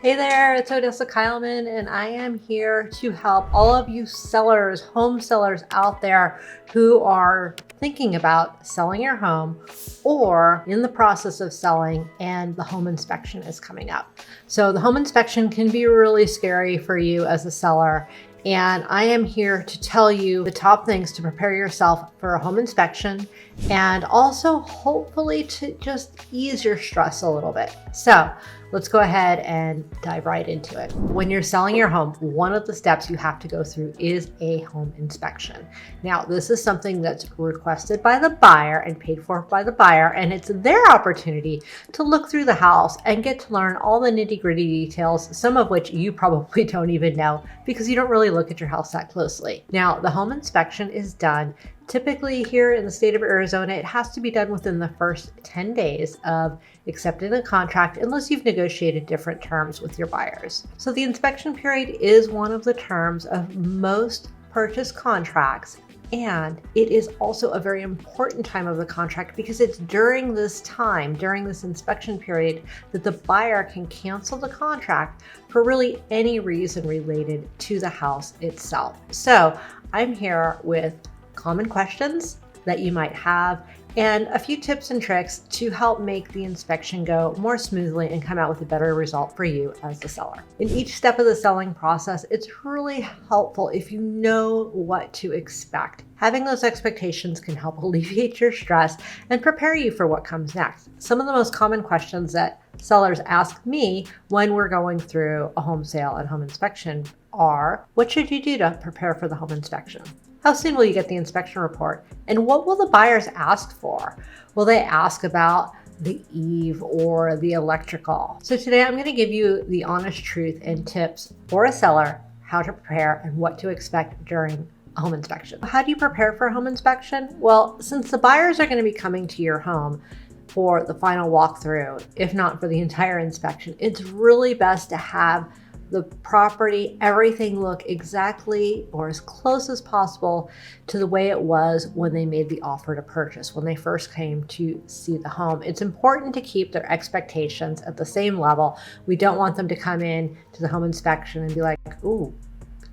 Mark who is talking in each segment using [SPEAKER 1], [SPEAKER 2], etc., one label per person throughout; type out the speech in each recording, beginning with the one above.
[SPEAKER 1] Hey there, it's ODESSA KEILMAN, and I am here to help all of you sellers, home sellers out there who are thinking about selling your home or in the process of selling and the home inspection is coming up. So the home inspection can be really scary for you as a seller. And I am here to tell you the top things to prepare yourself for a home inspection and also hopefully to just ease your stress a little bit. So let's go ahead and dive right into it. When you're selling your home, one of the steps you have to go through is a home inspection. Now, this is something that's requested by the buyer and paid for by the buyer, and it's their opportunity to look through the house and get to learn all the nitty-gritty details, some of which you probably don't even know because you don't really look at your house that closely. Now, the home inspection is done. Typically here in the state of Arizona, it has to be done within the first 10 days of accepting the contract unless you've negotiated different terms with your buyers. So the inspection period is one of the terms of most purchase contracts, and it is also a very important time of the contract because it's during this time, during this inspection period, that the buyer can cancel the contract for really any reason related to the house itself. So I'm here with common questions that you might have and a few tips and tricks to help make the inspection go more smoothly and come out with a better result for you as the seller. In each step of the selling process, it's really helpful if you know what to expect. Having those expectations can help alleviate your stress and prepare you for what comes next. Some of the most common questions that sellers ask me when we're going through a home sale and home inspection are, what should you do to prepare for the home inspection? How soon will you get the inspection report? And what will the buyers ask for? Will they ask about the eave or the electrical? So today I'm going to give you the honest truth and tips for a seller, how to prepare and what to expect during a home inspection. How do you prepare for a home inspection? Well, since the buyers are going to be coming to your home for the final walkthrough, if not for the entire inspection, it's really best to have the property, everything look exactly or as close as possible to the way it was when they made the offer to purchase, when they first came to see the home. It's important to keep their expectations at the same level. We don't want them to come in to the home inspection and be like, ooh,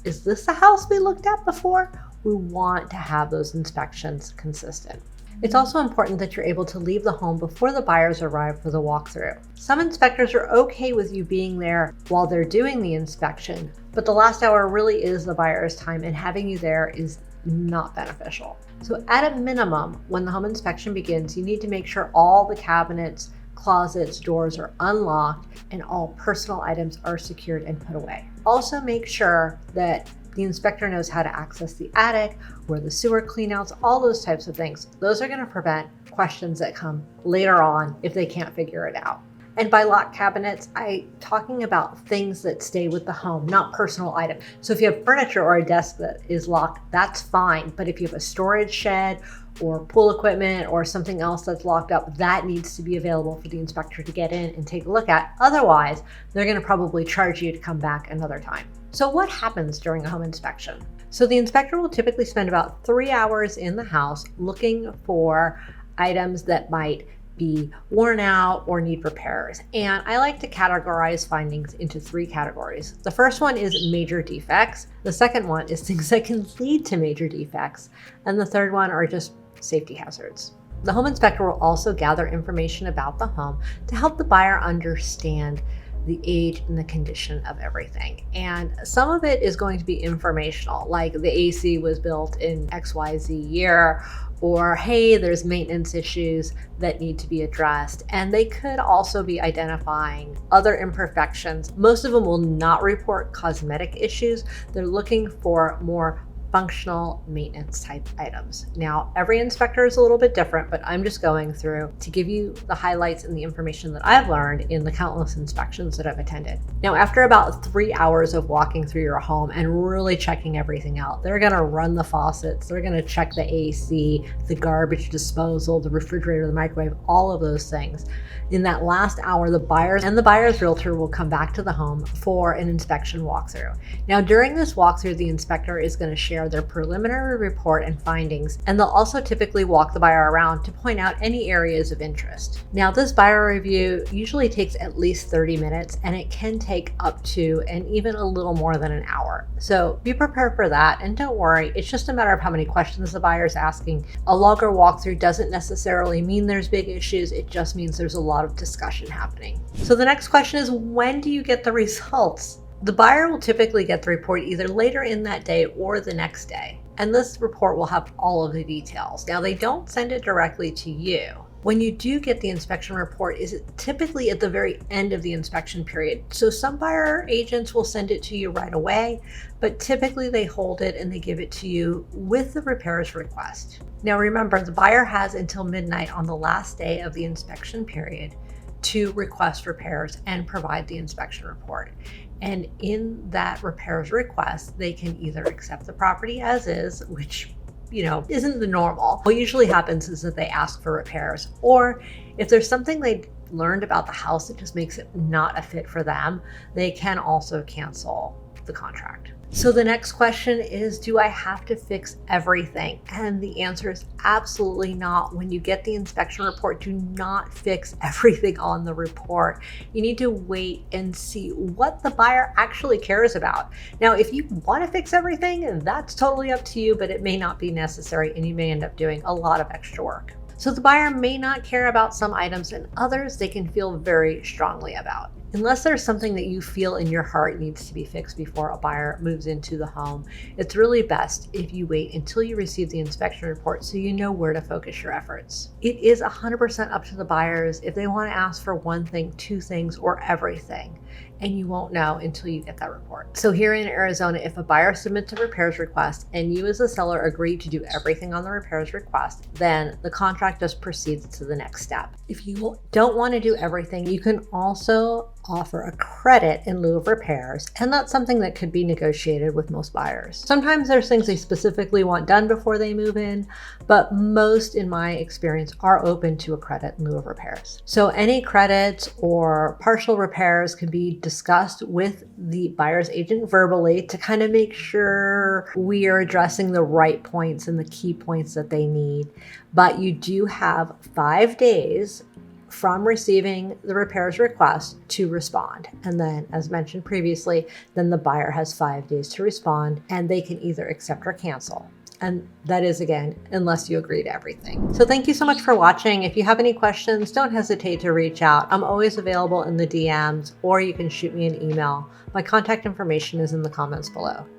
[SPEAKER 1] is this the house we looked at before? We want to have those inspections consistent. It's also important that you're able to leave the home before the buyers arrive for the walkthrough. Some inspectors are okay with you being there while they're doing the inspection, but the last hour really is the buyer's time, and having you there is not beneficial. So at a minimum, when the home inspection begins, you need to make sure all the cabinets, closets, doors are unlocked and all personal items are secured and put away. Also make sure that the inspector knows how to access the attic or the sewer cleanouts, all those types of things. Those are going to prevent questions that come later on if they can't figure it out. And by locked cabinets, I'm talking about things that stay with the home, not personal items. So if you have furniture or a desk that is locked, that's fine. But if you have a storage shed or pool equipment or something else that's locked up, that needs to be available for the inspector to get in and take a look at. Otherwise, they're going to probably charge you to come back another time. So what happens during a home inspection? So the inspector will typically spend about 3 hours in the house looking for items that might be worn out or need repairs. And I like to categorize findings into 3 categories. The first one is major defects. The second one is things that can lead to major defects. And the third one are just safety hazards. The home inspector will also gather information about the home to help the buyer understand the age and the condition of everything. And some of it is going to be informational, like the AC was built in XYZ year, or hey, there's maintenance issues that need to be addressed. And they could also be identifying other imperfections. Most of them will not report cosmetic issues. They're looking for more functional maintenance type items. Now, every inspector is a little bit different, but I'm just going through to give you the highlights and the information that I've learned in the countless inspections that I've attended. Now, after about 3 hours of walking through your home and really checking everything out, they're gonna run the faucets, they're gonna check the AC, the garbage disposal, the refrigerator, the microwave, all of those things. In that last hour, the buyers and the buyer's realtor will come back to the home for an inspection walkthrough. Now, during this walkthrough, the inspector is gonna share share their preliminary report and findings, and they'll also typically walk the buyer around to point out any areas of interest. Now, this buyer review usually takes at least 30 minutes, and it can take up to and even a little more than an hour. So be prepared for that, and don't worry, it's just a matter of how many questions the buyer is asking. A longer walkthrough doesn't necessarily mean there's big issues, it just means there's a lot of discussion happening. So the next question is, when do you get the results? The buyer will typically get the report either later in that day or the next day, and this report will have all of the details. Now, they don't send it directly to you. When you do get the inspection report, is it typically at the very end of the inspection period. So some buyer agents will send it to you right away, but typically they hold it and they give it to you with the repairs request. Now remember, the buyer has until midnight on the last day of the inspection period to request repairs and provide the inspection report. And in that repairs request, they can either accept the property as is, which isn't the normal. What usually happens is that they ask for repairs, or if there's something they learned about the house that just makes it not a fit for them, they can also cancel the contract. So the next question is, do I have to fix everything? And the answer is absolutely not. When you get the inspection report, do not fix everything on the report. You need to wait and see what the buyer actually cares about. Now, if you want to fix everything, that's totally up to you, but it may not be necessary and you may end up doing a lot of extra work. So the buyer may not care about some items, and others they can feel very strongly about. Unless there's something that you feel in your heart needs to be fixed before a buyer moves into the home, it's really best if you wait until you receive the inspection report so you know where to focus your efforts. It is 100% up to the buyers if they want to ask for one thing, two things, or everything, and you won't know until you get that report. So here in Arizona, if a buyer submits a repairs request and you as a seller agree to do everything on the repairs request, then the contract just proceeds to the next step. If you don't want to do everything, you can also offer a credit in lieu of repairs, and that's something that could be negotiated with most buyers. Sometimes there's things they specifically want done before they move in, but most, in my experience, are open to a credit in lieu of repairs. So any credits or partial repairs can be discussed with the buyer's agent verbally to kind of make sure we are addressing the right points and the key points that they need. But you do have 5 days from receiving the repairs request to respond. And then, as mentioned previously, then the buyer has 5 days to respond, and they can either accept or cancel. And that is, again, unless you agree to everything. So thank you so much for watching. If you have any questions, don't hesitate to reach out. I'm always available in the DMs, or you can shoot me an email. My contact information is in the comments below.